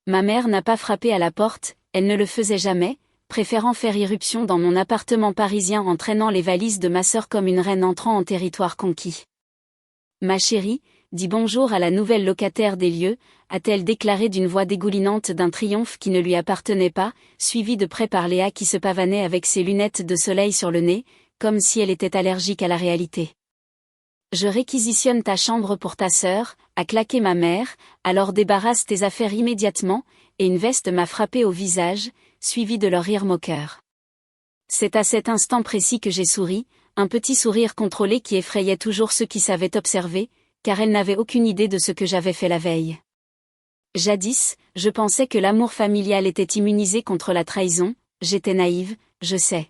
Ma mère n'a pas frappé à la porte, elle ne le faisait jamais, préférant faire irruption dans mon appartement parisien en traînant les valises de ma sœur comme une reine entrant en territoire conquis. Ma chérie, dit bonjour à la nouvelle locataire des lieux, a-t-elle déclaré d'une voix dégoulinante d'un triomphe qui ne lui appartenait pas, suivie de près par Léa qui se pavanait avec ses lunettes de soleil sur le nez, comme si elle était allergique à la réalité. Je réquisitionne ta chambre pour ta sœur, a claqué ma mère, alors débarrasse tes affaires immédiatement, et une veste m'a frappé au visage, suivi de leur rire moqueur. C'est à cet instant précis que j'ai souri, un petit sourire contrôlé qui effrayait toujours ceux qui savaient observer, car elle n'avait aucune idée de ce que j'avais fait la veille. Jadis, je pensais que l'amour familial était immunisé contre la trahison, j'étais naïve, je sais.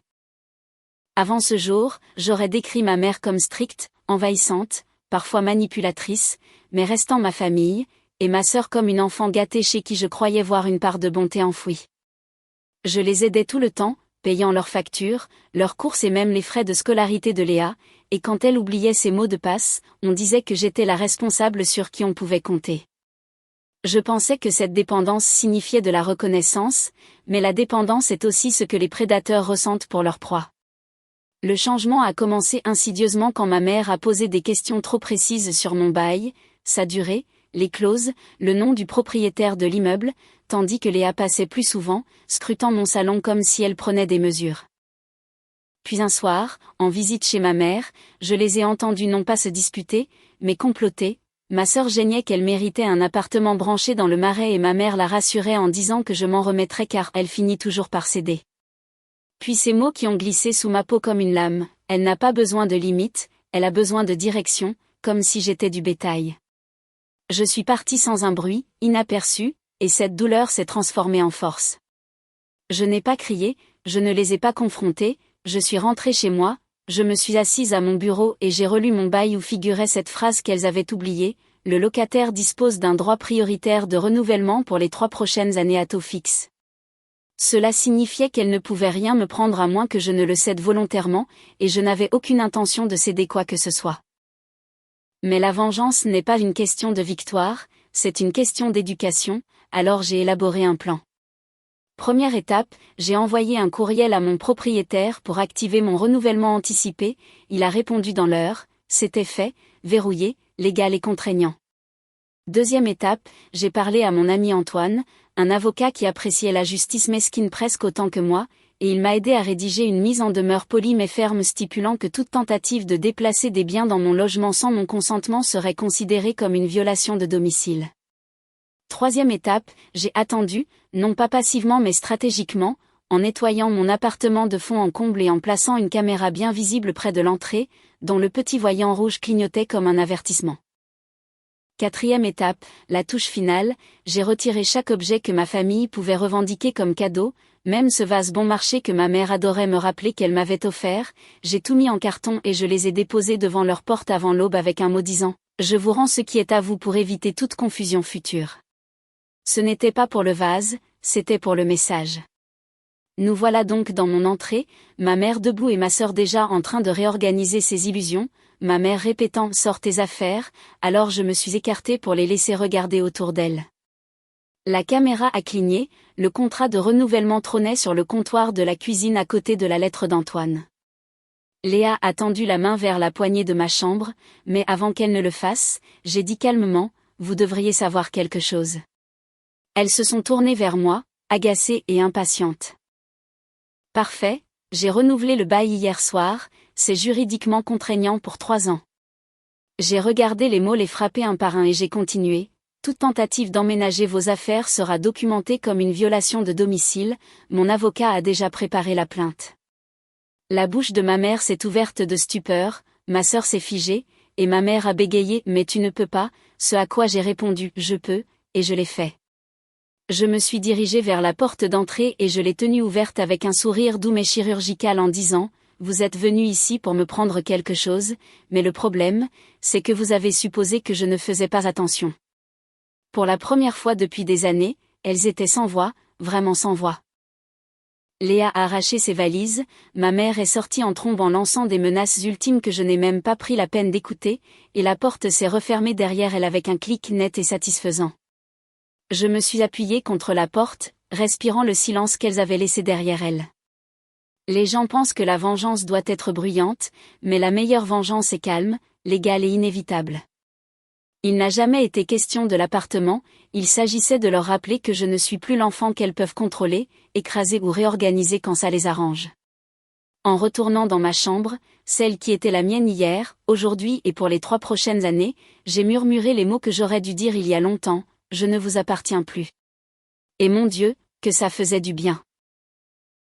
Avant ce jour, j'aurais décrit ma mère comme stricte, envahissante, parfois manipulatrice, mais restant ma famille, et ma sœur comme une enfant gâtée chez qui je croyais voir une part de bonté enfouie. Je les aidais tout le temps, payant leurs factures, leurs courses et même les frais de scolarité de Léa, et quand elle oubliait ses mots de passe, on disait que j'étais la responsable sur qui on pouvait compter. Je pensais que cette dépendance signifiait de la reconnaissance, mais la dépendance est aussi ce que les prédateurs ressentent pour leur proie. Le changement a commencé insidieusement quand ma mère a posé des questions trop précises sur mon bail, sa durée, les clauses, le nom du propriétaire de l'immeuble, tandis que Léa passait plus souvent, scrutant mon salon comme si elle prenait des mesures. Puis un soir, en visite chez ma mère, je les ai entendus non pas se disputer, mais comploter. Ma sœur geignait qu'elle méritait un appartement branché dans le Marais et ma mère la rassurait en disant que je m'en remettrais car elle finit toujours par céder. Puis ces mots qui ont glissé sous ma peau comme une lame, elle n'a pas besoin de limites, elle a besoin de direction, comme si j'étais du bétail. Je suis partie sans un bruit, inaperçu, et cette douleur s'est transformée en force. Je n'ai pas crié, je ne les ai pas confrontés, je suis rentrée chez moi, je me suis assise à mon bureau et j'ai relu mon bail où figurait cette phrase qu'elles avaient oubliée, le locataire dispose d'un droit prioritaire de renouvellement pour les 3 prochaines années à taux fixe. Cela signifiait qu'elle ne pouvait rien me prendre à moins que je ne le cède volontairement, et je n'avais aucune intention de céder quoi que ce soit. Mais la vengeance n'est pas une question de victoire, c'est une question d'éducation, alors j'ai élaboré un plan. Première étape, j'ai envoyé un courriel à mon propriétaire pour activer mon renouvellement anticipé, il a répondu dans l'heure, c'était fait, verrouillé, légal et contraignant. Deuxième étape, j'ai parlé à mon ami Antoine, un avocat qui appréciait la justice mesquine presque autant que moi, et il m'a aidé à rédiger une mise en demeure polie mais ferme stipulant que toute tentative de déplacer des biens dans mon logement sans mon consentement serait considérée comme une violation de domicile. Troisième étape, j'ai attendu, non pas passivement mais stratégiquement, en nettoyant mon appartement de fond en comble et en plaçant une caméra bien visible près de l'entrée, dont le petit voyant rouge clignotait comme un avertissement. Quatrième étape, la touche finale, j'ai retiré chaque objet que ma famille pouvait revendiquer comme cadeau, même ce vase bon marché que ma mère adorait me rappeler qu'elle m'avait offert, j'ai tout mis en carton et je les ai déposés devant leur porte avant l'aube avec un mot disant « Je vous rends ce qui est à vous pour éviter toute confusion future ». Ce n'était pas pour le vase, c'était pour le message. Nous voilà donc dans mon entrée, ma mère debout et ma sœur déjà en train de réorganiser ses illusions, ma mère répétant « Sors tes affaires », alors je me suis écartée pour les laisser regarder autour d'elle. La caméra a cligné, le contrat de renouvellement trônait sur le comptoir de la cuisine à côté de la lettre d'Antoine. Léa a tendu la main vers la poignée de ma chambre, mais avant qu'elle ne le fasse, j'ai dit calmement « Vous devriez savoir quelque chose ». Elles se sont tournées vers moi, agacées et impatientes. Parfait, j'ai renouvelé le bail hier soir, c'est juridiquement contraignant pour 3 ans. J'ai regardé les mots les frapper un par un et j'ai continué. Toute tentative d'emménager vos affaires sera documentée comme une violation de domicile, mon avocat a déjà préparé la plainte. La bouche de ma mère s'est ouverte de stupeur, ma sœur s'est figée, et ma mère a bégayé « Mais tu ne peux pas », ce à quoi j'ai répondu « Je peux », et je l'ai fait. Je me suis dirigée vers la porte d'entrée et je l'ai tenue ouverte avec un sourire doux mais chirurgical en disant « Vous êtes venu ici pour me prendre quelque chose, mais le problème, c'est que vous avez supposé que je ne faisais pas attention. » Pour la première fois depuis des années, elles étaient sans voix, vraiment sans voix. Léa a arraché ses valises, ma mère est sortie en trombe en lançant des menaces ultimes que je n'ai même pas pris la peine d'écouter, et la porte s'est refermée derrière elle avec un clic net et satisfaisant. Je me suis appuyée contre la porte, respirant le silence qu'elles avaient laissé derrière elles. Les gens pensent que la vengeance doit être bruyante, mais la meilleure vengeance est calme, légale et inévitable. Il n'a jamais été question de l'appartement, il s'agissait de leur rappeler que je ne suis plus l'enfant qu'elles peuvent contrôler, écraser ou réorganiser quand ça les arrange. En retournant dans ma chambre, celle qui était la mienne hier, aujourd'hui et pour les 3 prochaines années, j'ai murmuré les mots que j'aurais dû dire il y a longtemps, je ne vous appartiens plus. Et mon Dieu, que ça faisait du bien.